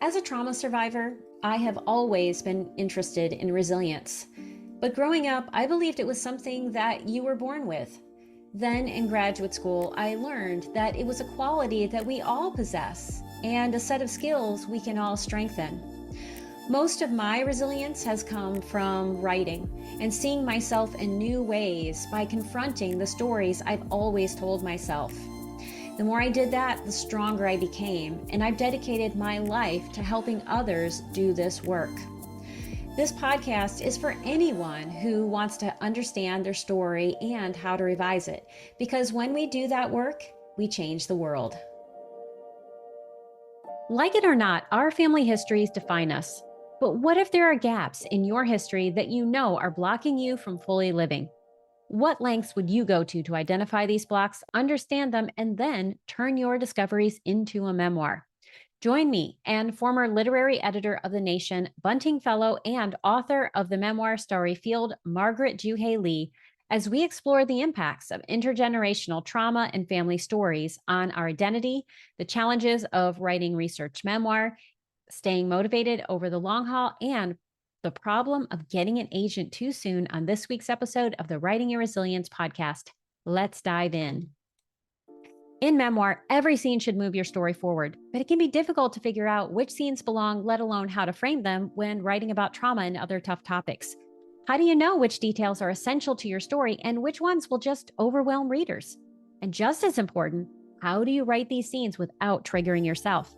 As a trauma survivor, I have always been interested in resilience. But growing up, I believed it was something that you were born with. Then in graduate school, I learned that it was a quality that we all possess and a set of skills we can all strengthen. Most of my resilience has come from writing and seeing myself in new ways by confronting the stories I've always told myself. The more I did that, the stronger I became, and I've dedicated my life to helping others do this work. This podcast is for anyone who wants to understand their story and how to revise it, because when we do that work, we change the world. Like it or not, our family histories define us. But what if there are gaps in your history that you know are blocking you from fully living? What lengths would you go to identify these blocks, understand them, and then turn your discoveries into a memoir? Join me and former literary editor of The Nation, Bunting Fellow, and author of the memoir Starry Field, Margaret Juhae Lee, as we explore the impacts of intergenerational trauma and family stories on our identity, the challenges of writing research memoir, staying motivated over the long haul, and the problem of getting an agent too soon on this week's episode of the Writing Your Resilience podcast. Let's dive in. In memoir, every scene should move your story forward, but it can be difficult to figure out which scenes belong, let alone how to frame them when writing about trauma and other tough topics. How do you know which details are essential to your story and which ones will just overwhelm readers? And just as important, how do you write these scenes without triggering yourself?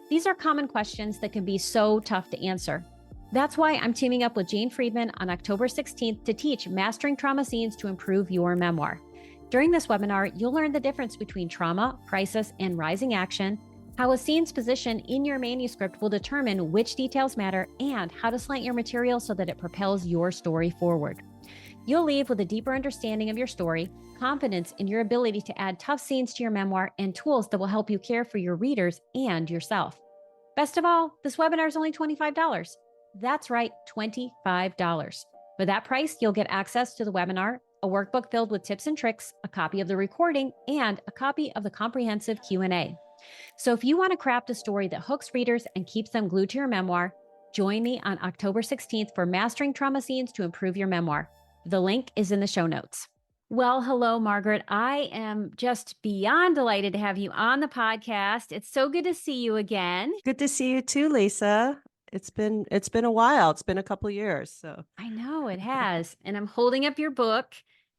These are common questions that can be so tough to answer. That's why I'm teaming up with Jane Friedman on October 16th to teach Mastering Trauma Scenes to improve your memoir. During this webinar, you'll learn the difference between trauma, crisis, and rising action, how a scene's position in your manuscript will determine which details matter, and how to slant your material so that it propels your story forward. You'll leave with a deeper understanding of your story, confidence in your ability to add tough scenes to your memoir, and tools that will help you care for your readers and yourself. Best of all, this webinar is only $25. That's right, $25. For that price, you'll get access to the webinar, a workbook filled with tips and tricks, a copy of the recording, and a copy of the comprehensive Q&A. So if you want to craft a story that hooks readers and keeps them glued to your memoir, join me on October 16th for Mastering Trauma Scenes to improve your memoir. The link is in the show notes. Well, hello, Margaret. I am just beyond delighted to have you on the podcast. It's so good to see you again. Good to see you too, Lisa. It's been a while. It's been a couple years. So I know it has. And I'm holding up your book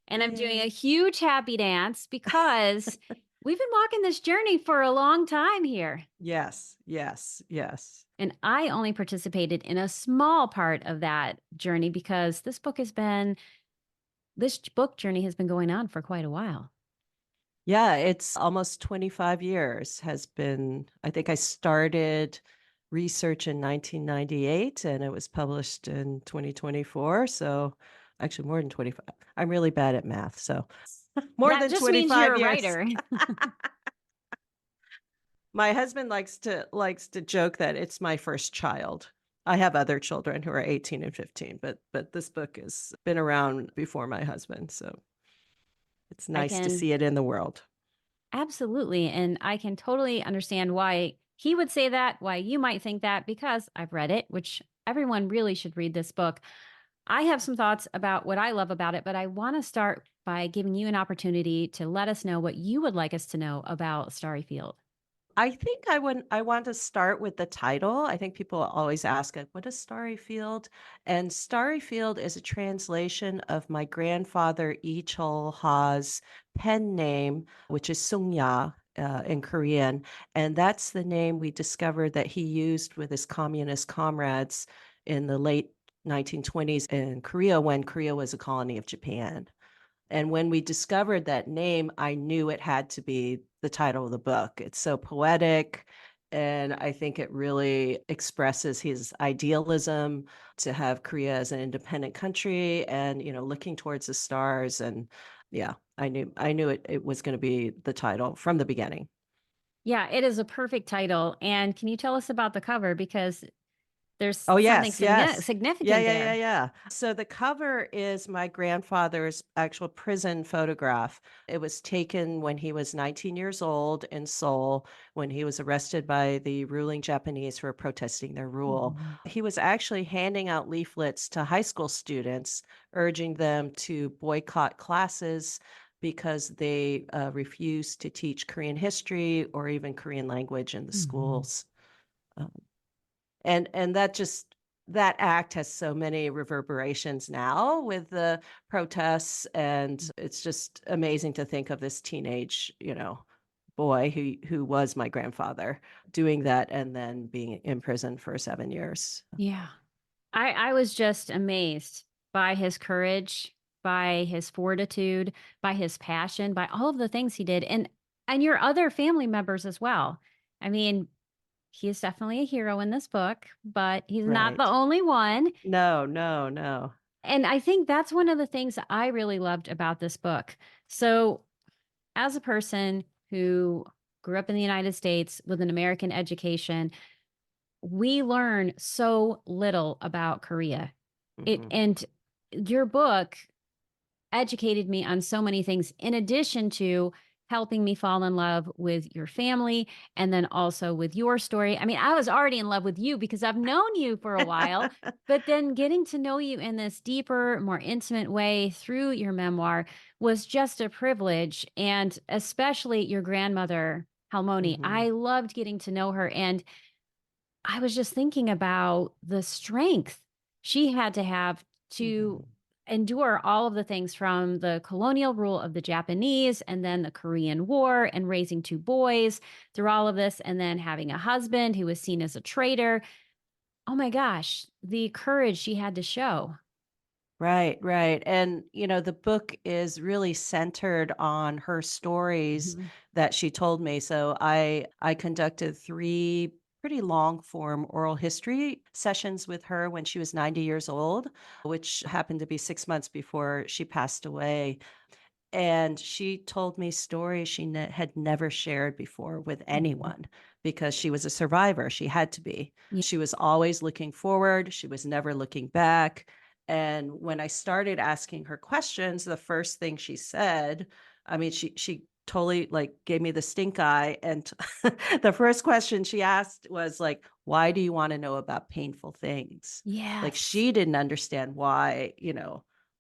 and I'm doing a huge happy dance because we've been walking this journey for a long time here. Yes. And I only participated in a small part of that journey because this book journey has been going on for quite a while. Yeah, it's almost 25 years I think I started research in 1998 and it was published in 2024. So actually more than 25. I'm really bad at math. So more that than just 25 means you're years. A writer. My husband likes to joke that it's my first child. I have other children who are 18 and 15, but this book has been around before my husband. So it's nice to see it in the world. Absolutely. And I can totally understand why he would say that, why you might think that, because I've read it, which everyone really should read this book. I have some thoughts about what I love about it, but I want to start by giving you an opportunity to let us know what you would like us to know about Starry Field. I think I want to start with the title. I think people always ask, what is Starry Field? And Starry Field is a translation of my grandfather Lee Chul Ha's pen name, which is Sungya in Korean. And that's the name we discovered that he used with his communist comrades in the late 1920s in Korea when Korea was a colony of Japan. And when we discovered that name, I knew it had to be the title of the book. It's so poetic. And I think it really expresses his idealism to have Korea as an independent country and, looking towards the stars. And yeah, I knew it was going to be the title from the beginning. Yeah, it is a perfect title. And can you tell us about the cover? Because There's Oh, something yes, yes. Yeah, significant yeah, yeah, there. yeah. So the cover is my grandfather's actual prison photograph. It was taken when he was 19 years old in Seoul, when he was arrested by the ruling Japanese for protesting their rule. Mhm. He was actually handing out leaflets to high school students, urging them to boycott classes because they refused to teach Korean history or even Korean language in the Mhm. schools. Um, and that just that act has so many reverberations now with the protests, and it's just amazing to think of this teenage, boy who was my grandfather doing that and then being in prison for 7 years. Yeah. I was just amazed by his courage, by his fortitude, by his passion, by all of the things he did, and your other family members as well. I mean, he is definitely a hero in this book, but he's not the Right. only one. No, no, no. And I think that's one of the things that I really loved about this book. So, as a person who grew up in the United States with an American education, we learn so little about Korea. It Mhm. and your book educated me on so many things in addition to helping me fall in love with your family and then also with your story. I mean, I was already in love with you because I've known you for a while, but then getting to know you in this deeper, more intimate way through your memoir was just a privilege. And especially your grandmother, Halmoni, Mhm. I loved getting to know her. And I was just thinking about the strength she had to have to Mhm. endure all of the things from the colonial rule of the Japanese and then the Korean War and raising two boys through all of this and then having a husband who was seen as a traitor. Oh my gosh, the courage she had to show. Right, right. And, the book is really centered on her stories Mhm. that she told me. So I conducted 3 pretty long form oral history sessions with her when she was 90 years old, which happened to be 6 months before she passed away. And she told me stories she had never shared before with Mhm. anyone because she was a survivor. She had to be. Yeah. She was always looking forward. She was never looking back. And when I started asking her questions, the first thing she said, I mean, she totally like gave me the stink eye. And the first question she asked was like, why do you want to know about painful things? Like Yes. she didn't understand why,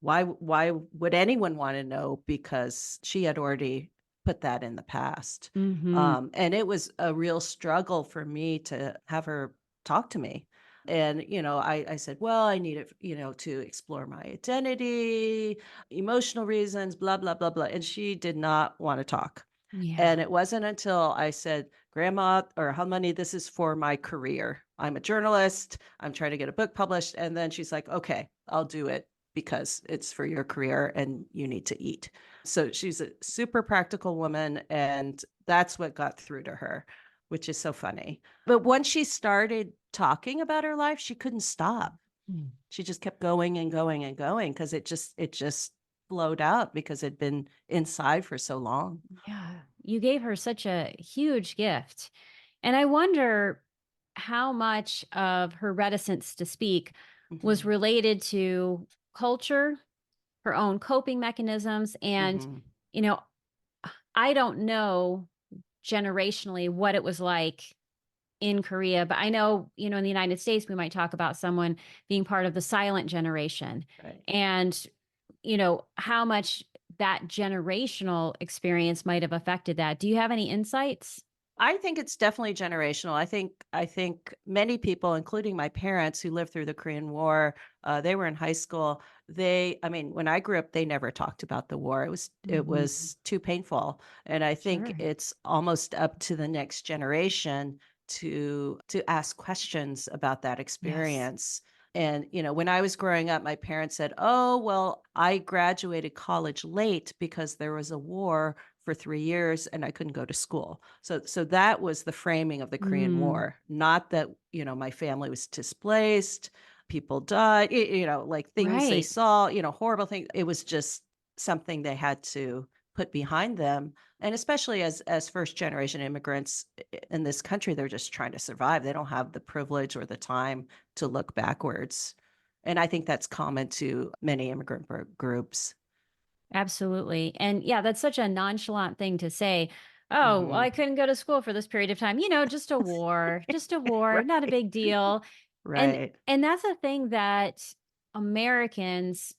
why would anyone wanna know? Because she had already put that in the past. Mhm. And it was a real struggle for me to have her talk to me. And, I said, "Well, I need it, to explore my identity, emotional reasons, blah, blah, blah, blah." And she did not wanna talk. Yeah. And it wasn't until I said, "Grandma or Halmani, this is for my career. I'm a journalist. I'm trying to get a book published." And then she's like, "Okay, I'll do it because it's for your career and you need to eat." So she's a super practical woman, and that's what got through to her, which is so funny. But once she started talking about her life, she couldn't stop. Mm. She just kept going and going and going because it just flowed out because it'd been inside for so long. Yeah. You gave her such a huge gift. And I wonder how much of her reticence to speak was Mhm. related to culture, her own coping mechanisms. And, Mhm. you know, I don't know generationally what it was like in Korea, but I know, in the United States, we might talk about someone being part of the silent generation Right. and, how much that generational experience might have affected that. Do you have any insights? I think it's definitely generational. I think many people, including my parents who lived through the Korean War, they were in high school. I mean, when I grew up, they never talked about the war. It Mhm. was too painful, and I think Sure. it's almost up to the next generation to ask questions about that Yes. experience. And when I was growing up, my parents said, "Oh, well, I graduated college late because there was a war for 3 years and I couldn't go to school." So that was the framing of the Korean Mm. War, not that, my family was displaced, people died, like things they Right. saw, horrible things. It was just something they had to put behind them. And especially as first generation immigrants in this country, they're just trying to survive. They don't have the privilege or the time to look backwards. And I think that's common to many immigrant groups. Absolutely. And yeah, that's such a nonchalant thing to say. Oh, well, Hmm. I couldn't go to school for this period of time. Just a war, not a Right. big deal. And Right. and that's a thing that Americans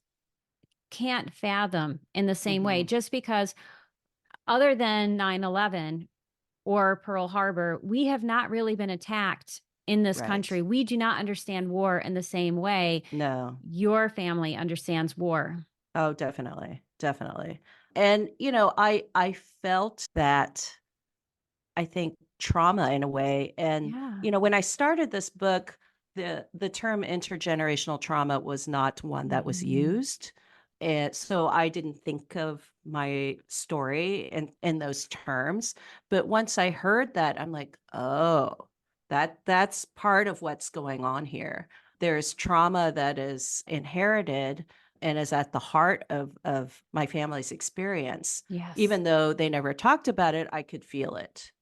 can't fathom in the same way, Hmm. just because other than 9/11 or Pearl Harbor, we have not really been attacked in this Right. country. We do not understand war in the same way No. your family understands war. Oh, definitely. Definitely. And, I felt that, I think, trauma in a way. And, Yeah. when I started this book, the term intergenerational trauma was not one that was Mhm. used. And so I didn't think of my story in those terms. But once I heard that, I'm like, oh, that's part of what's going on here. There's trauma that is inherited and is at the heart of my family's experience. Yes. Even though they never talked about it, I could feel it.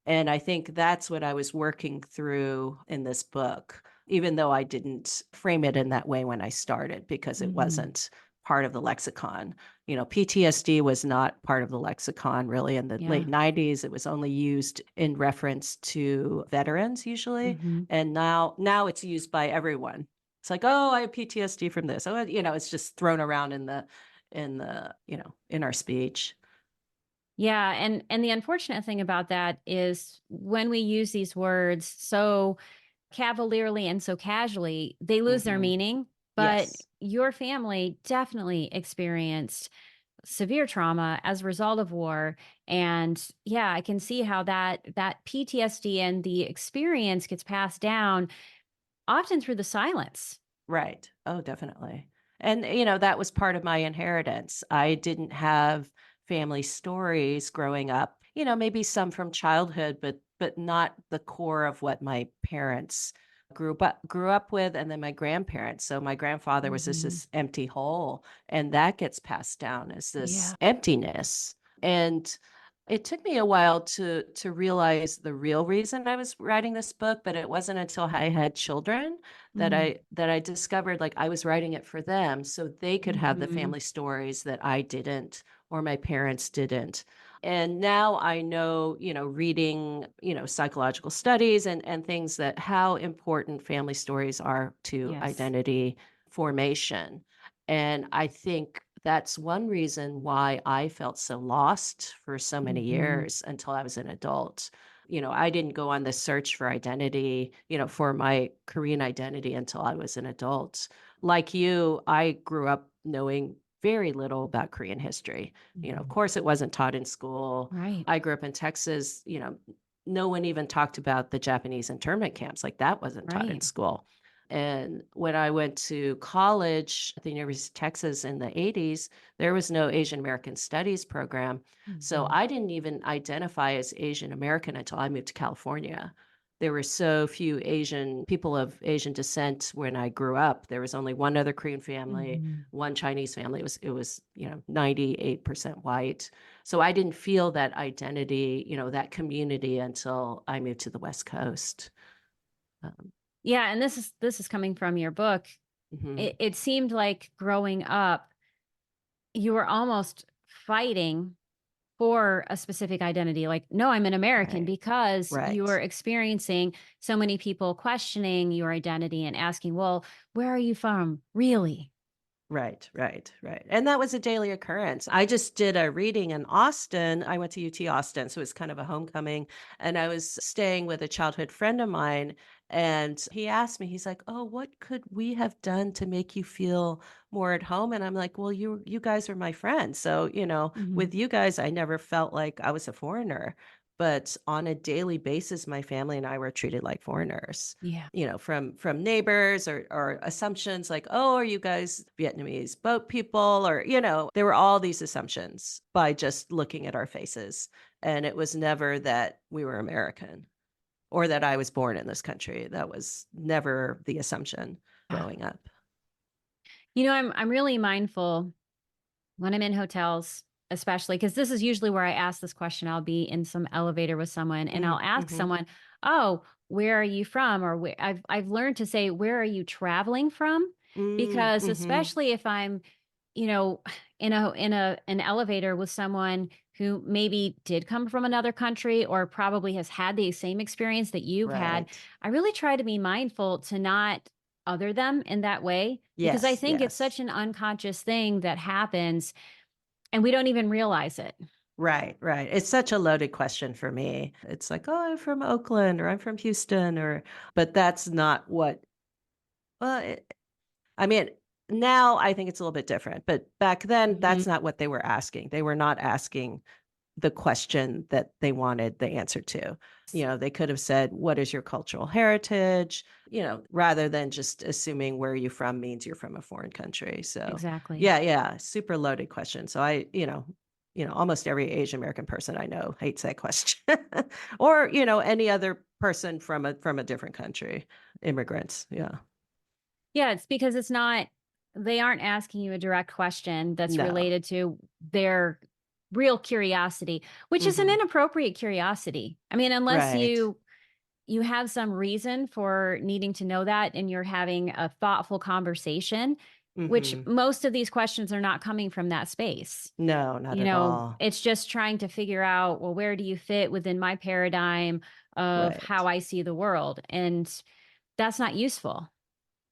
And I think that's what I was working through in this book, even though I didn't frame it in that way when I started, because it Mhm. wasn't part of the lexicon. PTSD was not part of the lexicon really in the late Yeah. 90s. It was only used in reference to veterans usually. Mhm. And now it's used by everyone. It's like, oh, I have PTSD from this. Oh, it's just thrown around in our speech. Yeah, and the unfortunate thing about that is when we use these words so cavalierly and so casually, they lose their Hmm. meaning. But Yes. your family definitely experienced severe trauma as a result of war. And yeah, I can see how that PTSD and the experience gets passed down often through the silence. Right. Oh, definitely. And, that was part of my inheritance. I didn't have family stories growing up, maybe some from childhood, but not the core of what my parents grew up with, and then my grandparents. So my grandfather was just Mhm. this empty hole, and that gets passed down as this Yeah. emptiness. And it took me a while to realize the real reason I was writing this book, but it wasn't until I had children that Mm. I discovered, like, I was writing it for them so they could have the Mhm. family stories that I didn't or my parents didn't. And now I know, reading, psychological studies and things, that how important family stories are to Yes. identity formation. And I think that's one reason why I felt so lost for so many Mhm. years until I was an adult. I didn't go on this search for identity, for my Korean identity until I was an adult. Like you, I grew up knowing very little about Korean history. Of Mhm. course, it wasn't taught in school. Right. I grew up in Texas, no one even talked about the Japanese internment camps. Like, that wasn't taught in Right. school. And when I went to college at the University of Texas in the 80s, there was no Asian American Studies program. So Mhm. I didn't even identify as Asian American until I moved to California. There were so few Asian people of Asian descent when I grew up. There was only one other Korean family, Mhm. one Chinese family. It was 98% white. So I didn't feel that identity, that community, until I moved to the West Coast. Um, Yeah, and this is coming from your book. mhm. It seemed like growing up, you were almost fighting for a specific identity. Like, no, I'm an American, Right. because you were Right. experiencing so many people questioning your identity and asking, well, where are you from? Really? Right, right, right. And that was a daily occurrence. I just did a reading in Austin. I went to UT Austin, so it was kind of a homecoming. And I was staying with a childhood friend of mine. And he asked me, he's like, "Oh, what could we have done to make you feel more at home?" And I'm like, "Well, you guys are my friends. So, Hmm. with you guys, I never felt like I was a foreigner. But on a daily basis, my family and I were treated like foreigners, Yeah. from neighbors, or assumptions like, oh, are you guys Vietnamese boat people? Or, there were all these assumptions by just looking at our faces. And it was never that we were American or that I was born in this country. That was never the assumption Yeah. growing up. I'm really mindful when I'm in hotels. especially because this is usually where I ask this question. I'll be in some elevator with someone and I'll ask Mm-hmm. someone, "Oh, where are you from?" Or I've learned to say, "Where are you traveling from?" Because Mm-hmm. especially if I'm, you know, in a an elevator with someone who maybe did come from another country or probably has had the same experience that you've had, Right. I really try to be mindful to not other them in that way because I Yes, think it's yes. such an unconscious thing that happens and we don't even realize it. Right, right. It's such a loaded question for me. It's like, "Oh, I'm from Oakland," or "I'm from Houston," or but that's not what well, I mean, now I think it's a little bit different, but back then, Mhm. that's not what they were asking. They were not asking the question that they wanted the answer to. They could have said, "What is your cultural heritage?" Rather than just assuming where you're from means you're from a foreign country. So, Exactly. yeah, yeah, super loaded question. So almost every Asian American person I know hates that question. Or, any other person from a different country, immigrants. Yeah. Yeah, it's because they aren't asking you a direct question that's No. related to their real curiosity, which is an Mhm. inappropriate curiosity. I mean, unless Right. you have some reason for needing to know that and you're having a thoughtful conversation, which Mhm. most of these questions are not coming from that space. No, not at all. It's just trying to figure out, well, where do you fit within my paradigm of how Right. I see the world? And that's not useful.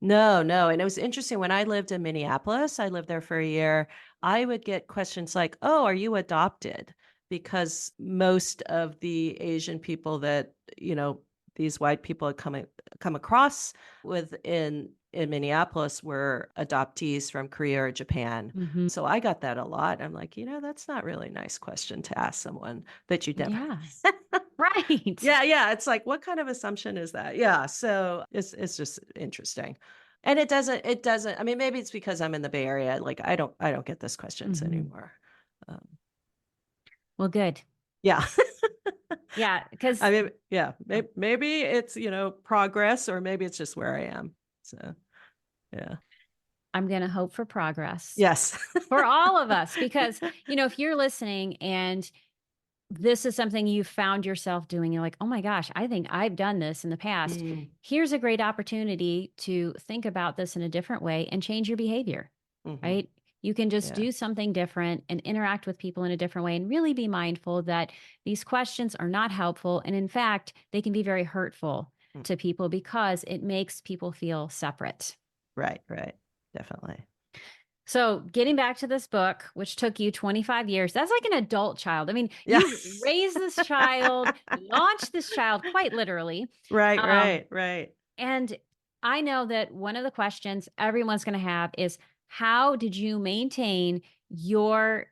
No, no, and it was interesting when I lived in Minneapolis, I lived there for a year, I would get questions like, "Oh, are you adopted?" Because most of the Asian people that, these white people had come across in Minneapolis were adoptees from Korea or Japan. Hmm. So I got that a lot. I'm like, that's not really a nice question to ask someone that you never Yeah. Right. Yeah, yeah, it's like, what kind of assumption is that? Yeah, so it's just interesting. And it doesn't I mean, maybe it's because I'm in the Bay Area, like, I don't get those questions Hmm. anymore. Um, Well, good. yeah. Yeah, I because mean, yeah, maybe it's, progress or maybe it's just where I am. So, yeah. I'm going to hope for progress Yes. for all of us. Because, if you're listening and this is something you found yourself doing, you're like, oh my gosh, I think I've done this in the past. Mm, Here's a great opportunity to think about this in a different way and change your behavior, mhm, right? You can just yeah, do something different and interact with people in a different way and really be mindful that these questions are not helpful. And in fact, they can be very hurtful mm, to people because it makes people feel separate. right, right, definitely. So, getting back to this book, which took you 25 years, that's like an adult child. I mean, Yeah. you raised this child, launched this child quite literally. Right, Um, right, right, and I know that one of the questions everyone's going to have is how did you maintain your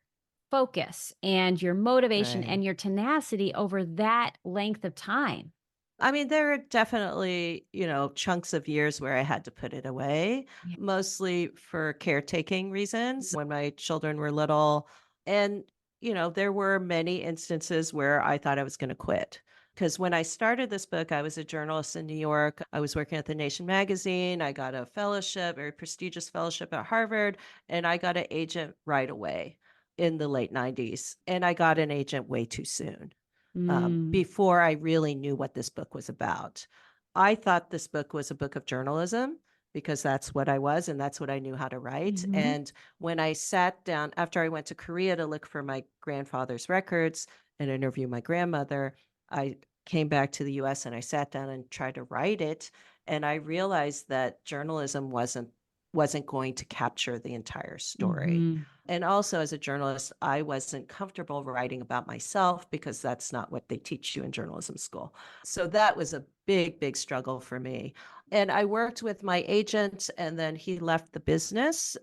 focus and your motivation right. and your tenacity over that length of time? I mean, there are definitely, chunks of years where I had to put it away, Yeah. mostly for caretaking reasons when my children were little. And, there were many instances where I thought I was going to quit. Because when I started this book, I was a journalist in New York. I was working at the Nation magazine. I got a fellowship, very prestigious fellowship at Harvard, and I got an agent right away in the late 90s. And I got an agent way too soon Mm, before I really knew what this book was about. I thought this book was a book of journalism because that's what I was and that's what I knew how to write. mhm, And when I sat down after I went to Korea to look for my grandfather's records and interview my grandmother, I came back to the US and I sat down and tried to write it and I realized that journalism wasn't going to capture the entire story. mhm, And also, as a journalist, I wasn't comfortable writing about myself because that's not what they teach you in journalism school. So that was a big, big struggle for me. And I worked with my agent, and then he left the business.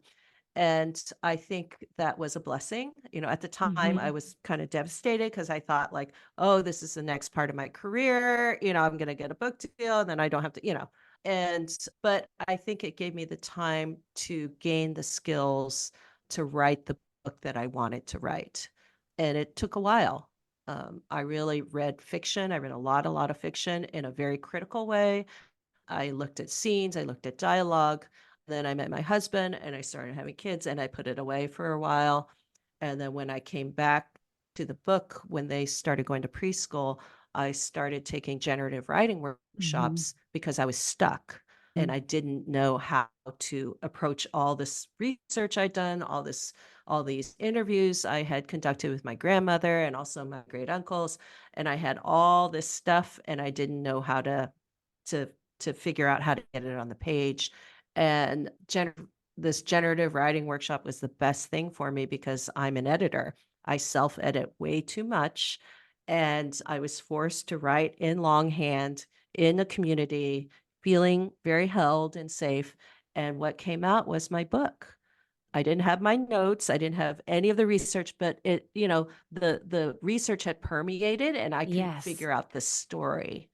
And I think that was a blessing. At the time, I mhm, was kind of devastated because I thought, like, oh, this is the next part of my career. I'm going to get a book deal, and then I don't have to. But I think it gave me the time to gain the skills to write the book that I wanted to write. And it took a while. I really read fiction. I read a lot of fiction in a very critical way. I looked at scenes, I looked at dialogue. Then I met my husband and I started having kids and I put it away for a while. And then when I came back to the book, when they started going to preschool, I started taking generative writing Mm-hmm. workshops because I was stuck and I didn't know how to approach all this research I'd done, all these interviews I had conducted with my grandmother and also my great uncles. And I had all this stuff and I didn't know how to to figure out how to get it on the page. And this generative writing workshop was the best thing for me because I'm an editor. I self-edit way too much, and I was forced to write in longhand in a community, feeling very held and safe. And what came out was my book. I didn't have my notes. I didn't have any of the research, but the research had permeated and I could Yes. figure out the story.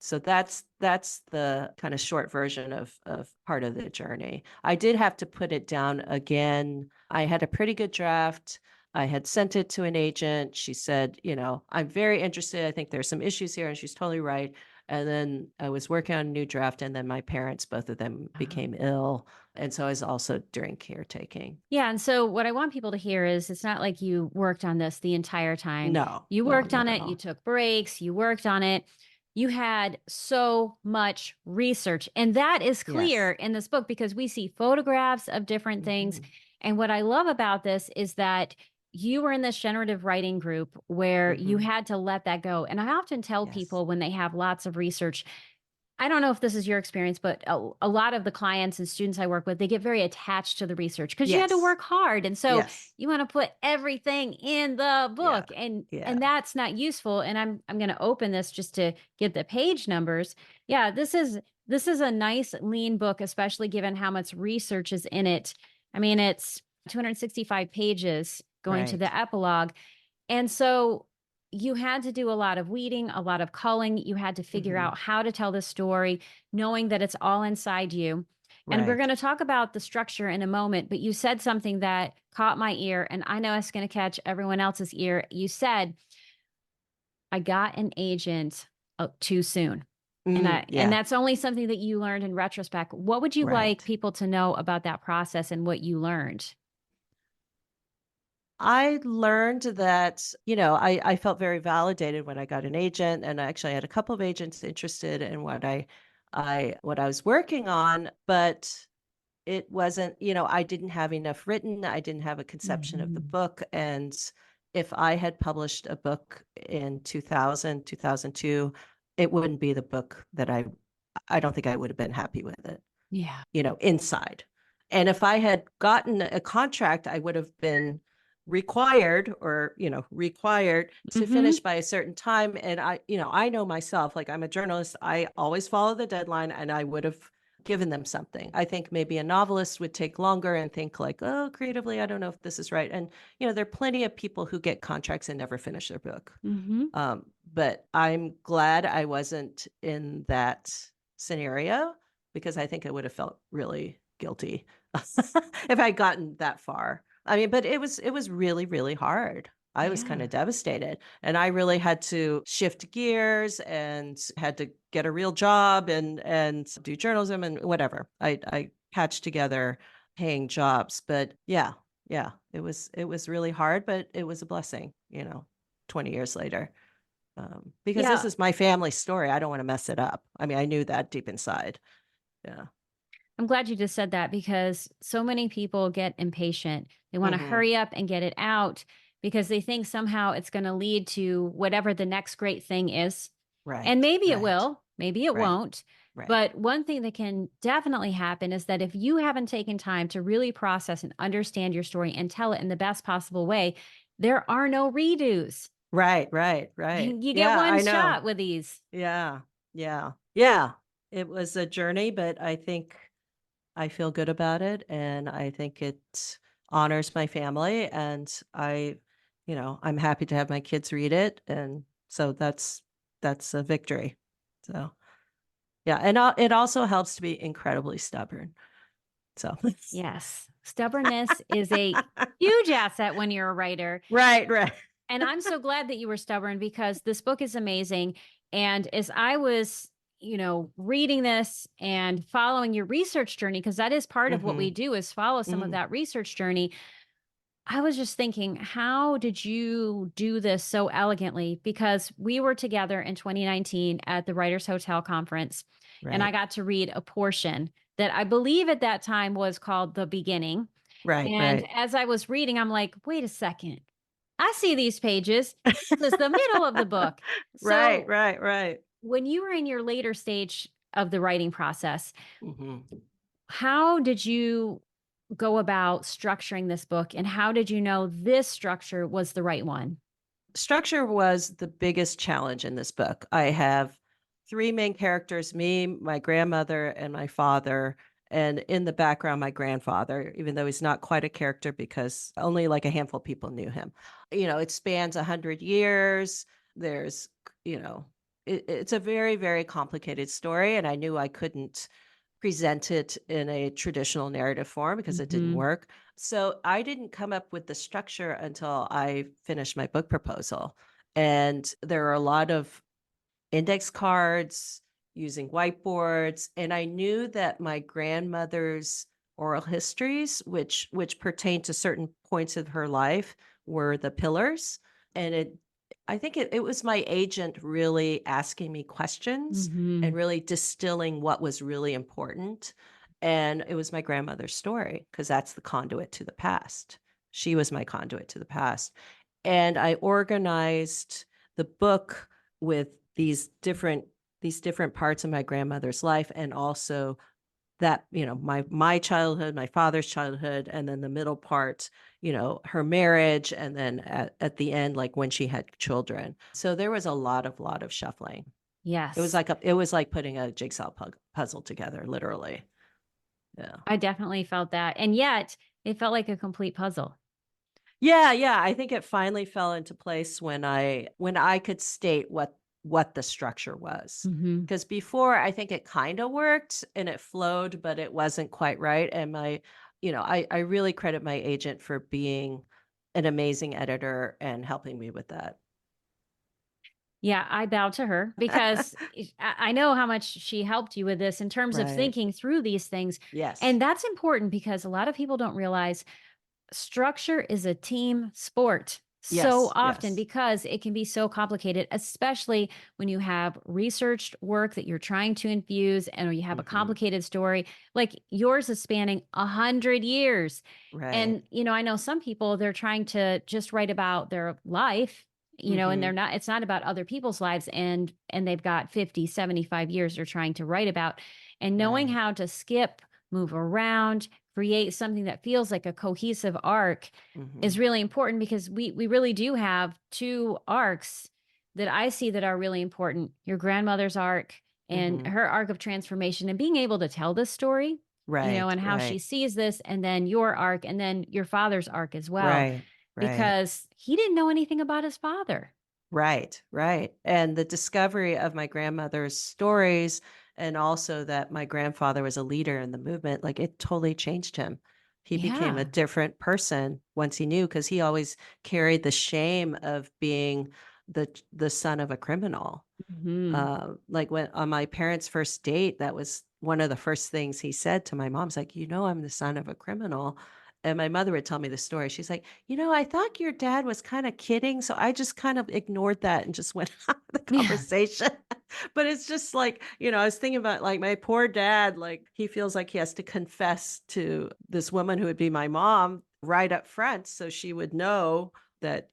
So that's the kind of short version of part of the journey. I did have to put it down again. I had a pretty good draft. I had sent it to an agent. She said, I'm very interested. I think there's some issues here. And she's totally right. And then I was working on a new draft, and then my parents, both of them, became ill. And so I was also doing caretaking. Yeah. And so what I want people to hear is it's not like you worked on this the entire time. No, You no, worked on not at it, you all. took breaks, you worked on it. You had so much research. And that is clear Yes. in this book because we see photographs of different things. Mhm. And what I love about this is that you were in this generative writing group where you Mhm. had to let that go. And I often tell Yes. people when they have lots of research, I don't know if this is your experience, but a lot of the clients and students I work with, they get very attached to the research because you had to Yes. work hard. And so Yes. you want to put everything in the Yeah. book and Yeah. and that's not useful. And I'm going to open this just to get the page numbers. Yeah, this is a nice lean book, especially given how much research is in it. I mean, it's 265 pages going to Right. the epilogue. And so you had to do a lot of weeding, a lot of culling. You had to figure Mhm. out how to tell the story, knowing that it's all inside you. And we're going Right. to talk about the structure in a moment, but you said something that caught my ear, and I know it's going to catch everyone else's ear. You said, I got an agent too soon. And Yeah. that's only something that you learned in retrospect. What would you like Right. people to know about that process and what you learned? I learned that, I felt very validated when I got an agent, and I actually had a couple of agents interested in what I was working on, but it wasn't, I didn't have enough written. I didn't have a conception of the Mhm. book. And if I had published a book in 2000, 2002, it wouldn't be the book that I don't think I would have been happy with it, Yeah. inside. And if I had gotten a contract, I would have been required to Hmm. finish by a certain time. And I know myself, like I'm a journalist, I always follow the deadline, and I would have given them something. I think maybe a novelist would take longer and think like, oh, creatively, I don't know if this is right. And, there are plenty of people who get contracts and never finish their book. Hmm. But I'm glad I wasn't in that scenario because I think I would have felt really guilty if I'd gotten that far. I mean, but it was really, really hard. I was kind Yeah. of devastated, and I really had to shift gears and had to get a real job and do journalism and whatever. I patched together paying jobs, but yeah, it was really hard, but it was a blessing, 20 years later. Because this Yeah. is my family story. I don't want to mess it up. I mean, I knew that deep inside. Yeah. I'm glad you just said that because so many people get impatient. They want to Mhm. hurry up and get it out because they think somehow it's going to lead to whatever the next great thing is. And Right. maybe it Right. will, maybe it Right. won't. Right. But one thing that can definitely happen is that if you haven't taken time to really process and understand your story and tell it in the best possible way, there are no redos. Right. Right. Right. You get Yeah, one I know. shot with these. Yeah. Yeah. Yeah. It was a journey, but I think I feel good about it, and I think it honors my family, and I'm happy to have my kids read it, and so that's a victory. So, yeah, and it also helps to be incredibly stubborn. So Yes. Stubbornness is a huge asset when you're a writer. Right, right. And I'm so glad that you were stubborn because this book is amazing. And as I was, reading this and following your research journey, because that is part of what we Mhm, do is follow some of mhm. that research journey. I was just thinking, how did you do this so elegantly? Because we were together in 2019 at the Writers Hotel conference, and I Right. got to read a portion that I believe at that time was called The Beginning. Right, And right. as I was reading, I'm like, wait a second. I see these pages. This is the middle of the book. Right, So right, right. when you were in your later stage of the writing process, Mhm. how did you go about structuring this book, and how did you know this structure was the right one? Structure was the biggest challenge in this book. I have 3 main characters, me, my grandmother, and my father, and in the background, my grandfather, even though he's not quite a character because only like a handful of people knew him. It spans 100 years. There's, you know, it's a very, very complicated story, and I knew I couldn't present it in a traditional narrative form because it didn't Mhm. work. So I didn't come up with the structure until I finished my book proposal. And there are a lot of index cards, using whiteboards, and I knew that my grandmother's oral histories, which pertain to certain points of her life, were the pillars. And I think it was my agent really asking me questions and Mhm. really distilling what was really important. And it was my grandmother's story because that's the conduit to the past. She was my conduit to the past. And I organized the book with these different parts of my grandmother's life, and also that, my childhood, my father's childhood, and then the middle part, her marriage, and then at the end, like when she had children. So there was a lot of shuffling. Yes. It was like putting a jigsaw puzzle together, literally. Yeah. I definitely felt that, and yet it felt like a complete puzzle. Yeah, yeah, I think it finally fell into place when I could state what the structure was. Mhm. Because before, I think it kinda worked and it flowed, but it wasn't quite right, and I really credit my agent for being an amazing editor and helping me with that. Yeah, I bow to her because I know how much she helped you with this in terms of Right. thinking through these things, Yes. and that's important because a lot of people don't realize structure is a team sport so Yes, often yes. because it can be so complicated, especially when you have researched work that you're trying to infuse and or you have a Mhm. complicated story like yours is spanning 100 years. Right. And I know some people, they're trying to just write about their life, and they're Mhm. not, it's not about other people's lives, and they've got 50, 75 years they're trying to write about. And knowing Right. how to skip, move around, create something that feels like a cohesive arc is Mhm. really important because we really do have two arcs that I see that are really important. Your grandmother's arc and Mhm. her arc of transformation and being able to tell this story, Right, and how she right. sees this, and then your arc and then your father's arc as well, Right, right. because he didn't know anything about his father. Right, right. And the discovery of my grandmother's stories, and also that my grandfather was a leader in the movement, like it totally changed him. He became a Yeah. different person once he knew, because he always carried the shame of being the son of a criminal. Hmm. Like when on my parents' first date, that was one of the first things he said to my mom. He's like, I'm the son of a criminal. And my mother would tell me the story. She's like, I thought your dad was kind of kidding. So I just kind of ignored that and just went on with the Yeah. conversation. But it's just like, I was thinking about like my poor dad, like he feels like he has to confess to this woman who would be my mom right up front. So she would know that,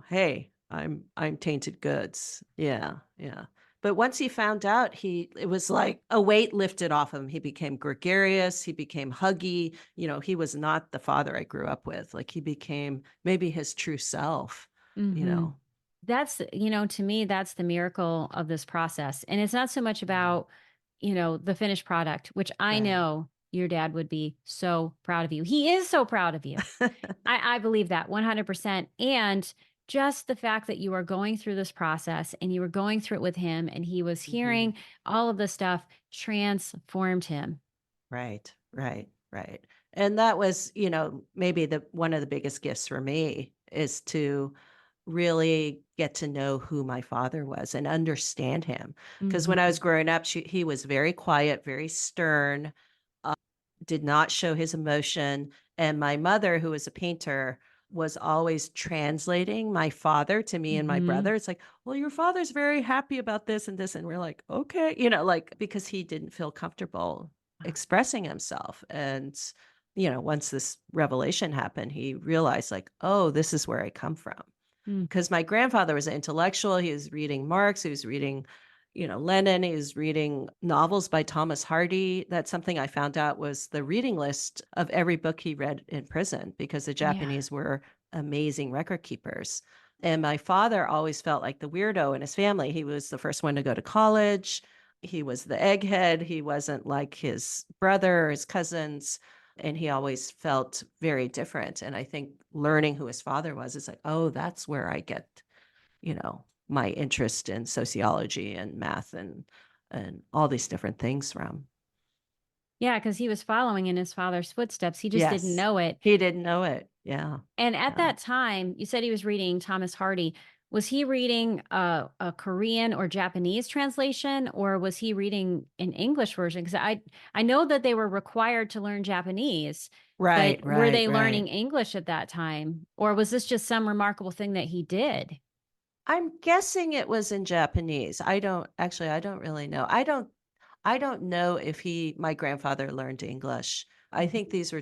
hey, I'm tainted goods. Yeah. Yeah. But once he found out, it was like a weight lifted off him. He became gregarious, he became huggy, he was not the father I grew up with. Like, he became maybe his true self, you Hmm. know? That's, to me, that's the miracle of this process. And it's not so much Yeah. about, the finished product, which I Right. know your dad would be so proud of you. He is so proud of you. I believe that 100%. And just the fact that you are going through this process and you were going through it with him and he was Mhm. hearing all of this stuff transformed him. Right, right, right. And that was, maybe the one of the biggest gifts for me is to really get to know who my father was and understand him. Because when I Hmm. was growing up, he was very quiet, very stern, did not show his emotion. And my mother, who was a painter, was always translating my father to me and my Mhm. brother. It's like, well, your father's very happy about this and this. And we're like, okay, because he didn't feel comfortable expressing himself. And, once this revelation happened, he realized, like, oh, this is where I come from. Mm. Because my grandfather was an intellectual. He was reading Marx. He was reading, Lenin. He was reading novels by Thomas Hardy. That's something I found out was the reading list of every book he read in prison, because the Yeah. Japanese were amazing record keepers. And my father always felt like the weirdo in his family. He was the first one to go to college. He was the egghead. He wasn't like his brother or his cousins. And he always felt very different. And I think learning who his father was, it's like, oh, that's where I get, my interest in sociology and math and all these different things from. Yeah, because he was following in his father's footsteps. He just didn't Yes. know it. He didn't know it. Yeah. And at Yeah. that time, you said he was reading Thomas Hardy. Was he reading a Korean or Japanese translation, or was he reading an English version? Because I know that they were required to learn Japanese, but Right, were right, they right. learning English at that time, or was this just some remarkable thing that he did? I'm guessing it was in Japanese. I don't really know. I don't know if my grandfather learned English. I think Mhm. these were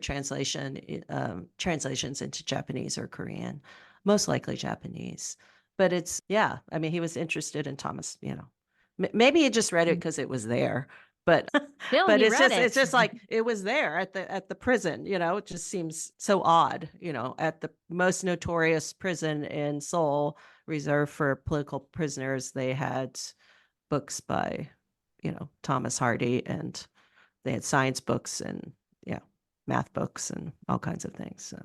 translations into Japanese or Korean, most likely Japanese. But yeah, I mean, he was interested in Thomas, maybe he just read it Mm. because it was there, but, Still, but he it's read just, it's it. just like, it was there at the prison, it just seems so odd, at the most notorious prison in Seoul, reserved for political prisoners. They had books by, Thomas Hardy, and they had science books and, yeah, math books and all kinds of things. So,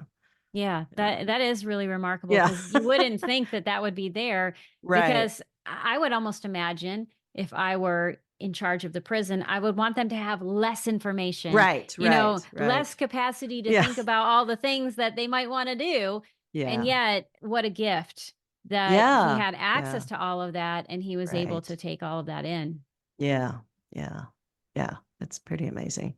Yeah, yeah. that is really remarkable Yeah. because you wouldn't think that that would be there Right. because I would almost imagine if I were in charge of the prison, I would want them to have less information, Right. Right. less Right. capacity to Yeah. think about all the things that they might want to do. And Yeah. yet, what a gift that he Yeah. had access Yeah. to all of that and he was able to Right. take all of that in. Yeah. Yeah. Yeah. It's pretty amazing.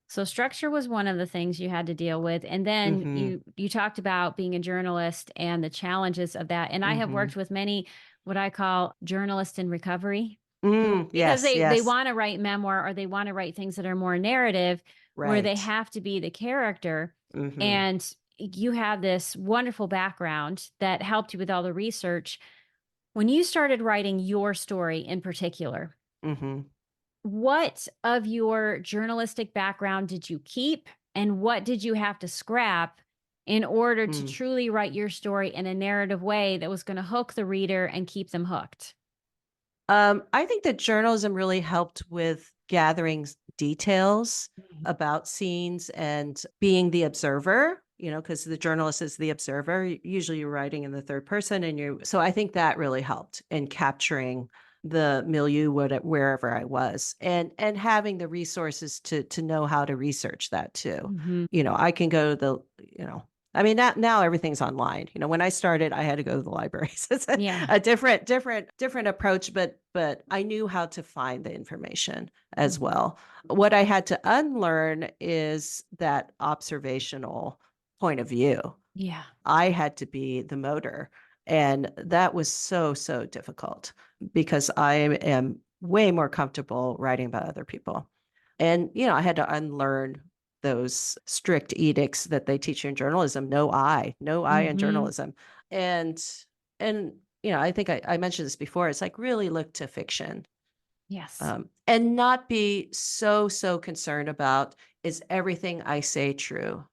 So structure was one of the things you had to deal with. And then Mm-hmm. you talked about being a journalist and the challenges of that. And I have Mm-hmm. worked with many what I call journalists in recovery who because Yes. they Yes. want to write memoir or they want to write things that are more narrative where they Right. have to be the character. Mm-hmm. And you have this wonderful background that helped you with all the research. When you started writing your story in particular, Mm-hmm. what of your journalistic background did you keep and what did you have to scrap in order to Mm. truly write your story in a narrative way that was going to hook the reader and keep them hooked? I think that journalism really helped with gathering details Mhm. about scenes and being the observer, because the journalist is the observer. Usually you're writing in the third person so I think that really helped in capturing the milieu, wherever I was, and having the resources to know how to research that too. Mhm. I can go to I mean, now everything's online. When I started, I had to go to the libraries. It's Yeah. a different approach, but I knew how to find the information as Mhm. well. What I had to unlearn is that observational point of view. Yeah. I had to be the motor, and that was so, so difficult because I am way more comfortable writing about other people. And, I had to unlearn those strict edicts that they teach you in journalism. No I in Mhm. journalism. And, and, I think I mentioned this before. It's like really look to fiction, Yes. and not be so, so concerned about, is everything I say true?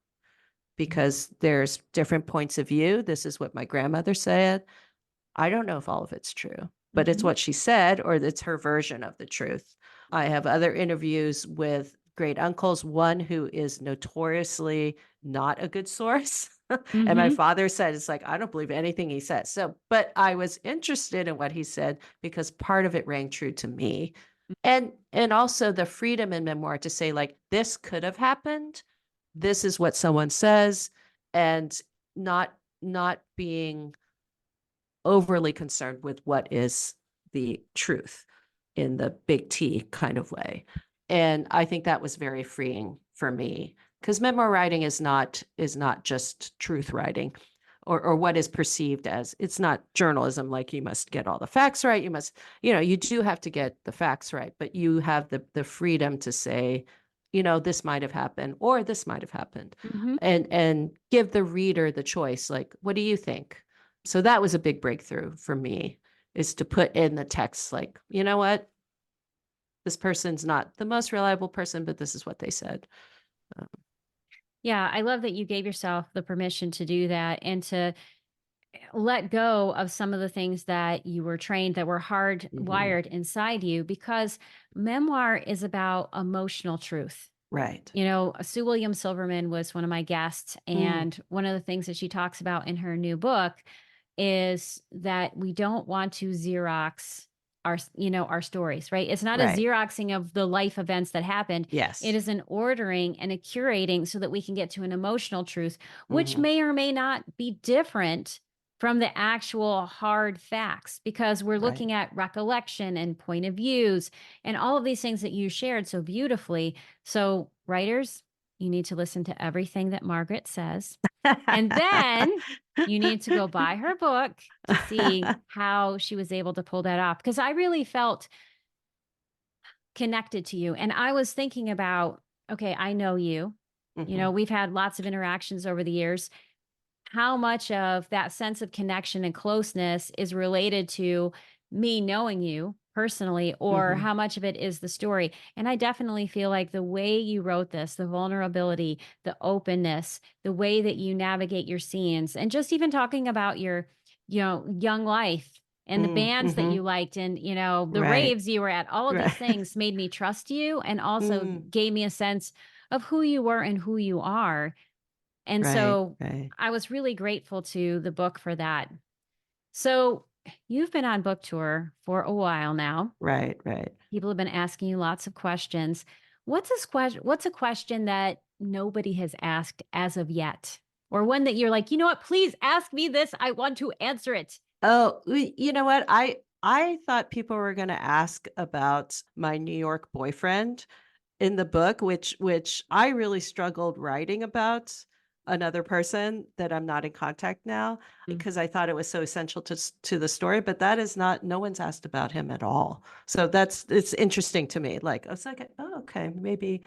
Because there's different points of view. This is what my grandmother said. I don't know if all of it's true, but it's Mhm. what she said, or it's her version of the truth. I have other interviews with great uncles, one who is notoriously not a good source. And my Mhm. father said, it's like, I don't believe anything he says. So, but I was interested in what he said because part of it rang true to me. And also the freedom in memoir to say, like, this could have happened. This is what someone says, and not being overly concerned with what is the truth in the big T kind of way. And I think that was very freeing for me because memoir writing is not just truth writing or what is perceived as. It's not journalism, like you must get all the facts right. You must, you do have to get the facts right, but you have the freedom to say, this might have happened or this might have happened, Hmm. and give the reader the choice. Like, what do you think? So that was a big breakthrough for me, is to put in the text, like, you know what? This person's not the most reliable person, but this is what they said. Um, Yeah, I love that you gave yourself the permission to do that and to let go of some of the things that you were trained that were mhm. hardwired inside you, because memoir is about emotional truth. Right. Sue William Silverman was one of my guests, Mm, and one of the things that she talks about in her new book is that we don't want to Xerox our stories, right? It's not a right. Xeroxing of the life events that happened. It Yes. is an ordering and a curating so that we can get to an emotional truth, which Hmm. may or may not be different from the actual hard facts, because we're Right. looking at recollection and point of views and all of these things that you shared so beautifully. So, writers, you need to listen to everything that Margaret says. And then you need to go buy her book to see how she was able to pull that off. Because I really felt connected to you. And I was thinking about, okay, I know you. Hmm. We've had lots of interactions over the years. How much of that sense of connection and closeness is related to me knowing you personally, or Hmm. how much of it is the story? And I definitely feel like the way you wrote this, the vulnerability, the openness, the way that you navigate your scenes, and just even talking about your, young life and the bands that Hmm. you liked, and, the Right. raves you were at, all of these Right. things made me trust you and also Mm, gave me a sense of who you were and who you are. And right. so Right. I was really grateful to the book for that. So you've been on book tour for a while now. Right. Right. People have been asking you lots of questions. What's a question that nobody has asked as of yet? Or one that you're like, you know what, please ask me this. I want to answer it. Oh, you know what? I thought people were going to ask about my New York boyfriend in the book, which I really struggled writing about another person that I'm not in contact now, Mm. because I thought it was so essential to the story, but that is not, no one's asked about him at all. So it's interesting to me. Like, I was like, oh, okay, maybe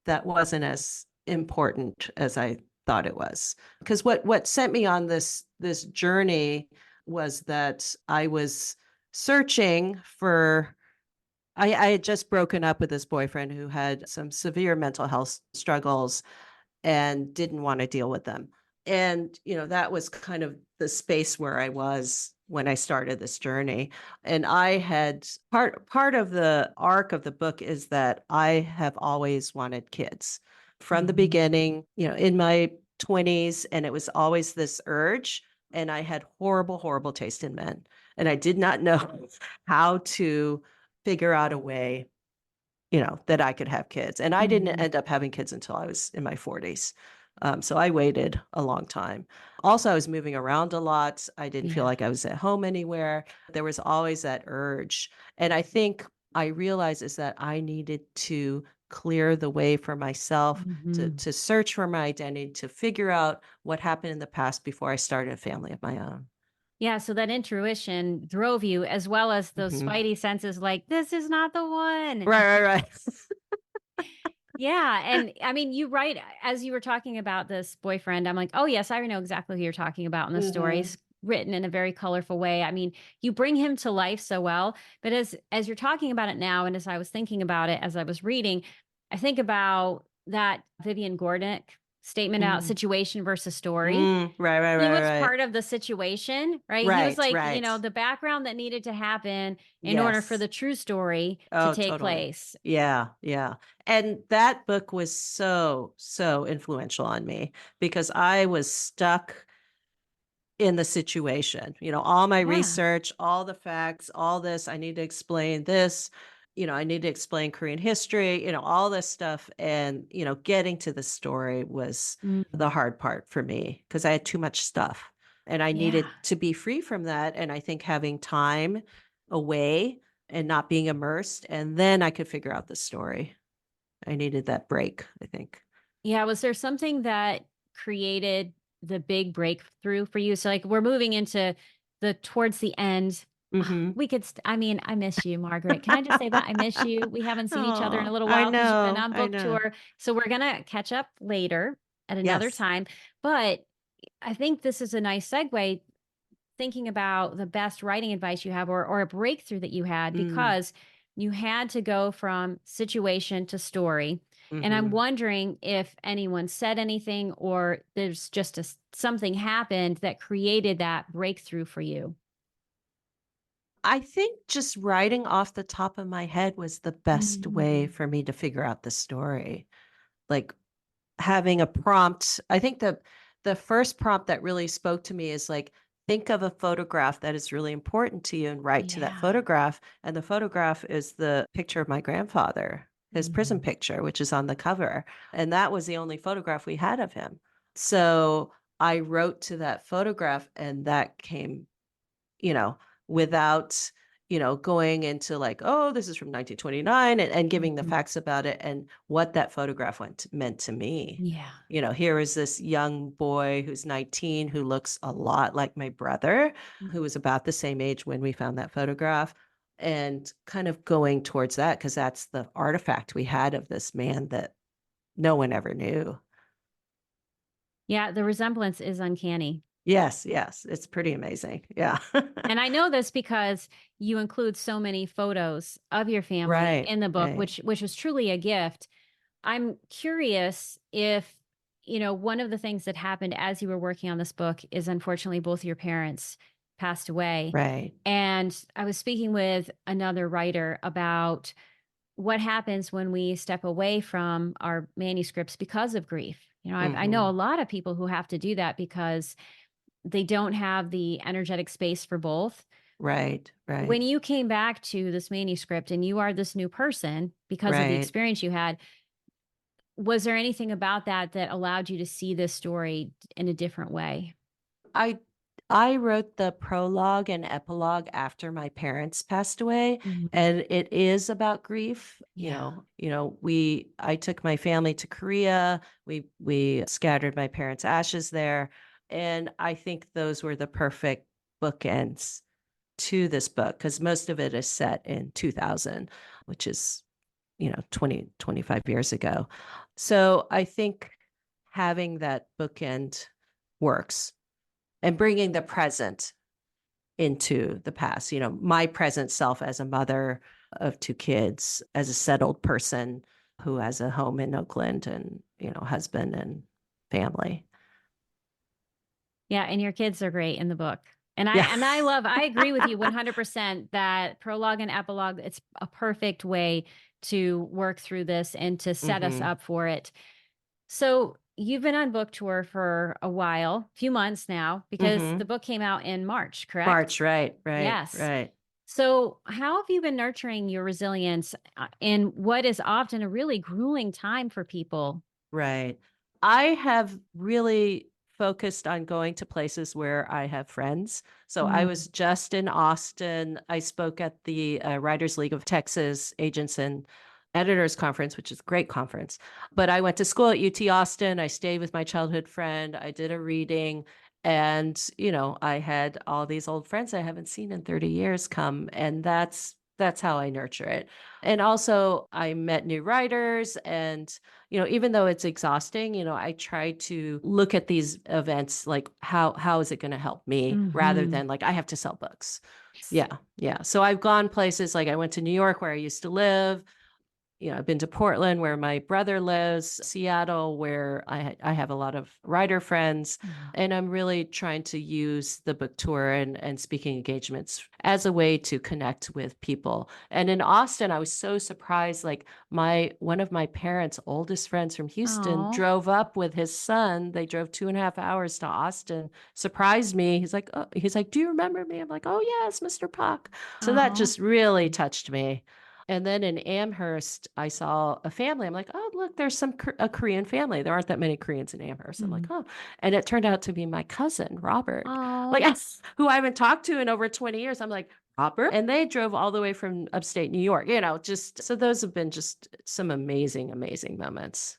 that wasn't as important as I thought it was. Because what sent me on this journey was that I was searching for, I had just broken up with this boyfriend who had some severe mental health struggles and didn't want to deal with them. And, that was kind of the space where I was when I started this journey. And I had part of the arc of the book is that I have always wanted kids from the Mhm. beginning, in my 20s, and it was always this urge. And I had horrible, horrible taste in men. And I did not know how to figure out a way, that I could have kids. And I didn't Mhm. end up having kids until I was in my 40s. So I waited a long time. Also, I was moving around a lot. I didn't feel Yeah. like I was at home anywhere. There was always that urge. And I think I realized is that I needed to clear the way for myself Mhm. to search for my identity, to figure out what happened in the past before I started a family of my own. Yeah, so that intuition drove you, as well as those Hmm. spidey senses like, this is not the one. Right, right, Yeah, and I mean, you write as you were talking about this boyfriend, I'm like, "Oh, yes, I know exactly who you're talking about in the story." right. It's written in a very colorful way. I mean, you bring him to life so well, but as you're talking about it now, and as I was thinking about it as I was reading, I think about that Vivian Gornick statement out Hmm. situation versus story. Mm, right, right, He right, was right. part of the situation, right? He was Right, like, right. the background that needed to happen in order for Yes. the true story to Oh, take totally. place. Yeah, yeah. And that book was so, so influential on me because I was stuck in the situation. All my Yeah. research, all the facts, all this, I need to explain this, I need to explain Korean history, all this stuff. And, getting to the story was Mm. the hard part for me because I had too much stuff and I Yeah. needed to be free from that. And I think having time away and not being immersed, and then I could figure out the story. I needed that break, I think. Yeah, was there something that created the big breakthrough for you? So, like, we're moving into the towards the end. Mhm. We could I mean, I miss you, Margaret. Can I just say that? I miss you. We haven't seen each other in a Oh, little I while because 'cause you've been know, on I book know. tour. So we're gonna catch up later at another Yes. time. But I think this is a nice segue thinking about the best writing advice you have or a breakthrough that you had Mm, because you had to go from situation to story. And I'm mhm. wondering if anyone said anything or there's just something happened that created that breakthrough for you. I think just writing off the top of my head was the best way Mm. for me to figure out the story. Like, having a prompt, I think the first prompt that really spoke to me is, like, think of a photograph that is really important to you and write to that Yeah. photograph, and the photograph is the picture of my grandfather, his prison Mhm. picture, which is on the cover, and that was the only photograph we had of him. So, I wrote to that photograph, and that came, you know, without, going into like, oh, this is from 1929 and giving the Mhm. facts about it and what that photograph meant to me. Yeah. Here is this young boy who's 19 who looks a lot like my brother, who was about the same age when we found that photograph. And kind of going towards that because that's the artifact we had of this man that no one ever knew. Yeah, the resemblance is uncanny. Yes, yes. It's pretty amazing. Yeah. And I know this because you include so many photos of your family Right. in the book, Right. which was truly a gift. I'm curious if, one of the things that happened as you were working on this book is unfortunately both your parents passed away. Right. And I was speaking with another writer about what happens when we step away from our manuscripts because of grief. I know a Mhm. lot of people who have to do that because they don't have the energetic space for both. Right, When right, you came back to this manuscript and you are this new person because of the right. experience you had, was there anything about that that allowed you to see this story in a different way? I I wrote the prologue and epilogue after my parents passed away, Mhm. and it is about grief. Yeah. I took my family to Korea. We scattered my parents' ashes there, and I think those were the perfect bookends to this book because most of it is set in 2000, which is 25 years ago. So I think having that bookend works and bringing the present into the past, my present self as a mother of two kids, as a settled person who has a home in Oakland and, husband and family. Yeah, and your kids are great in the book. Yeah. I agree with you 100% that prologue and epilogue, it's a perfect way to work through this and to set us Mhm. up for it. So, you've been on book tour for a while, few months now, because the Mhm. book came out in March, correct? March, right, right, Yes. right. So, how have you been nurturing your resilience in what is often a really grueling time for people? Right. I have really focused on going to places where I have friends. So I Mm. was just in Austin. I spoke at the Writers League of Texas Agents and Editors Conference, which is a great conference. But I went to school at UT Austin. I stayed with my childhood friend. I did a reading. And, I had all these old friends I haven't seen in 30 years come. And that's how I nurture it. And also I met new writers and even though it's exhausting, I try to look at these events like how is it going to help me rather Mhm. than like I have to sell books. Yeah. Yeah. So I've gone places like I went to New York where I used to live. I've been to Portland where my brother lives, Seattle where I have a lot of writer friends, Yeah. and I'm really trying to use the book tour and speaking engagements as a way to connect with people. And in Austin, I was so surprised. Like my one of my parents' oldest friends from Houston Oh. drove up with his son. They drove 2.5 hours to Austin, surprised me. He's like, "Do you remember me?" I'm like, "Oh yes, Mr. Puck." So that Oh. just really touched me. And then in Amherst, I saw a family. I'm like, "Oh, look, there's a Korean family. There aren't that many Koreans in Amherst." I'm like, Mhm. "Oh," and it turned out to be my cousin Robert, like Oh. who I haven't talked to in over 20 years. I'm like, "Robert," and they drove all the way from upstate New York. Just so those have been just some amazing, amazing moments.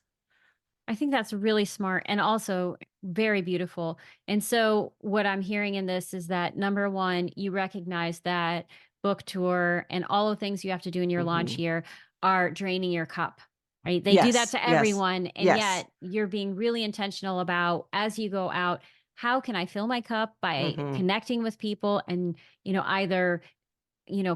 I think that's really smart and also very beautiful. And so, what I'm hearing in this is that number one, you recognize that book tour and all the things you have to do in your launch Mhm. year are draining your cup, right? They do that Yes, to yes, everyone. And yes. yet, you're being really intentional about as you go out, how can I fill my cup by Mhm. connecting with people and, either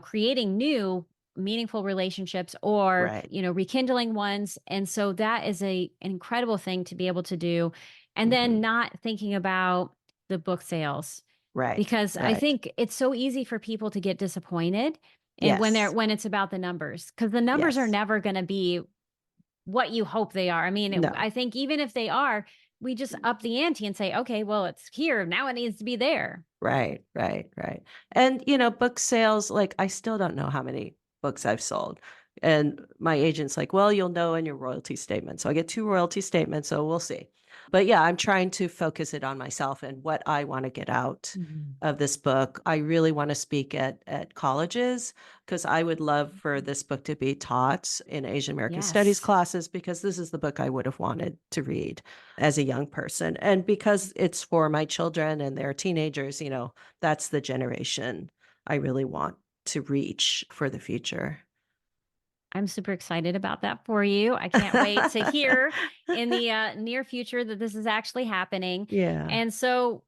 creating new meaningful relationships or, Right. rekindling ones. And so that is an incredible thing to be able to do. And then Mhm. not thinking about the book sales Right, because I right. think it's so easy for people to get disappointed and Yes, when it's about the numbers because the numbers are yes. never going to be what you hope they are. I mean, No. I think even if they are, we just up the ante and say, okay, well, it's here. Now it needs to be there. Right, right, right. And, book sales, like, I still don't know how many books I've sold. And my agent's like, well, you'll know in your royalty statement. So I get two royalty statements. So we'll see. But yeah, I'm trying to focus it on myself and what I want to get out Mhm. of this book. I really want to speak at colleges because I would love for this book to be taught in Asian American Studies Yes. classes because this is the book I would have wanted to read as a young person. And because it's for my children and they're teenagers, that's the generation I really want to reach for the future. I'm super excited about that for you. I can't wait to hear in the near future that this is actually happening. Yeah. And so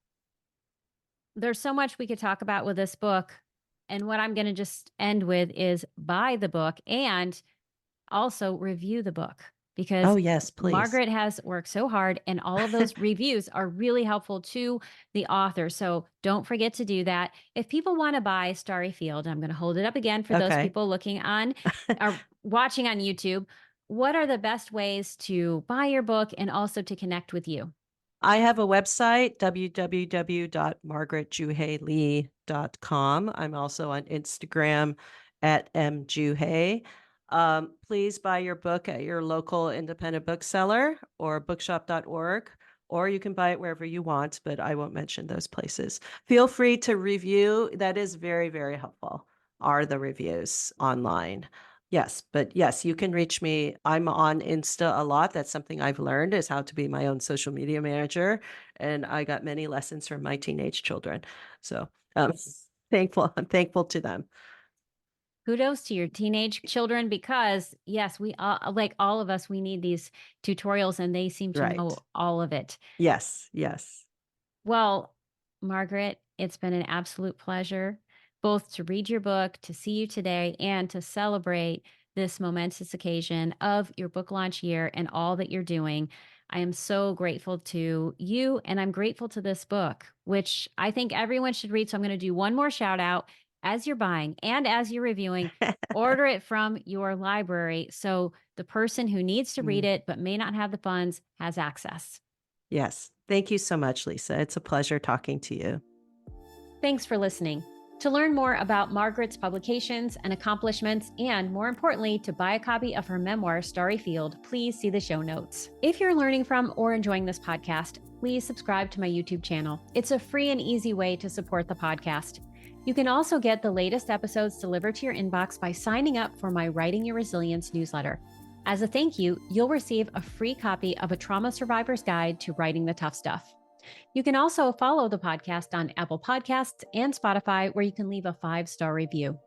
there's so much we could talk about with this book. And what I'm going to just end with is buy the book and also review the book Oh, because yes, please. Margaret has worked so hard and all of those reviews are really helpful to the author. So don't forget to do that. If people want to buy Starry Field, I'm going to hold it up again for those Okay. people looking on or watching on YouTube. What are the best ways to buy your book and also to connect with you? I have a website, www.margaretjuhaelee.com. I'm also on Instagram at mjuhae. Please buy your book at your local independent bookseller or bookshop.org, or you can buy it wherever you want, but I won't mention those places. Feel free to review. That is very, very helpful, are the reviews online. Yes, but yes, you can reach me. I'm on Insta a lot. That's something I've learned is how to be my own social media manager, and I got many lessons from my teenage children. So, thankful. I'm thankful to them. Kudos to your teenage children because, yes, we like all of us, we need these tutorials and they seem to Right. know all of it. Yes. Yes. Well, Margaret, it's been an absolute pleasure both to read your book, to see you today, and to celebrate this momentous occasion of your book launch year and all that you're doing. I am so grateful to you, and I'm grateful to this book, which I think everyone should read. So I'm going to do one more shout out as you're buying and as you're reviewing. Order it from your library so the person who needs to read Mm, it but may not have the funds has access. yes. Thank you so much, Lisa. It's a pleasure talking to you. Thanks for listening. To learn more about Margaret's publications and accomplishments, and more importantly, to buy a copy of her memoir, Starry Field, please see the show notes. If you're learning from or enjoying this podcast, please subscribe to my YouTube channel. It's a free and easy way to support the podcast. You can also get the latest episodes delivered to your inbox by signing up for my Writing Your Resilience newsletter. As a thank you, you'll receive a free copy of A Trauma Survivor's Guide to Writing the Tough Stuff. You can also follow the podcast on Apple Podcasts and Spotify, where you can leave a 5-star review.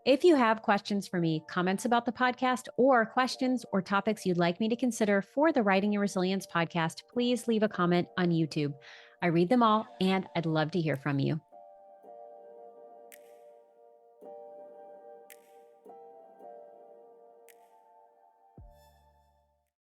If you have questions for me, comments about the podcast, or questions or topics you'd like me to consider for the Writing Your Resilience podcast, please leave a comment on YouTube. I read them all, and I'd love to hear from you.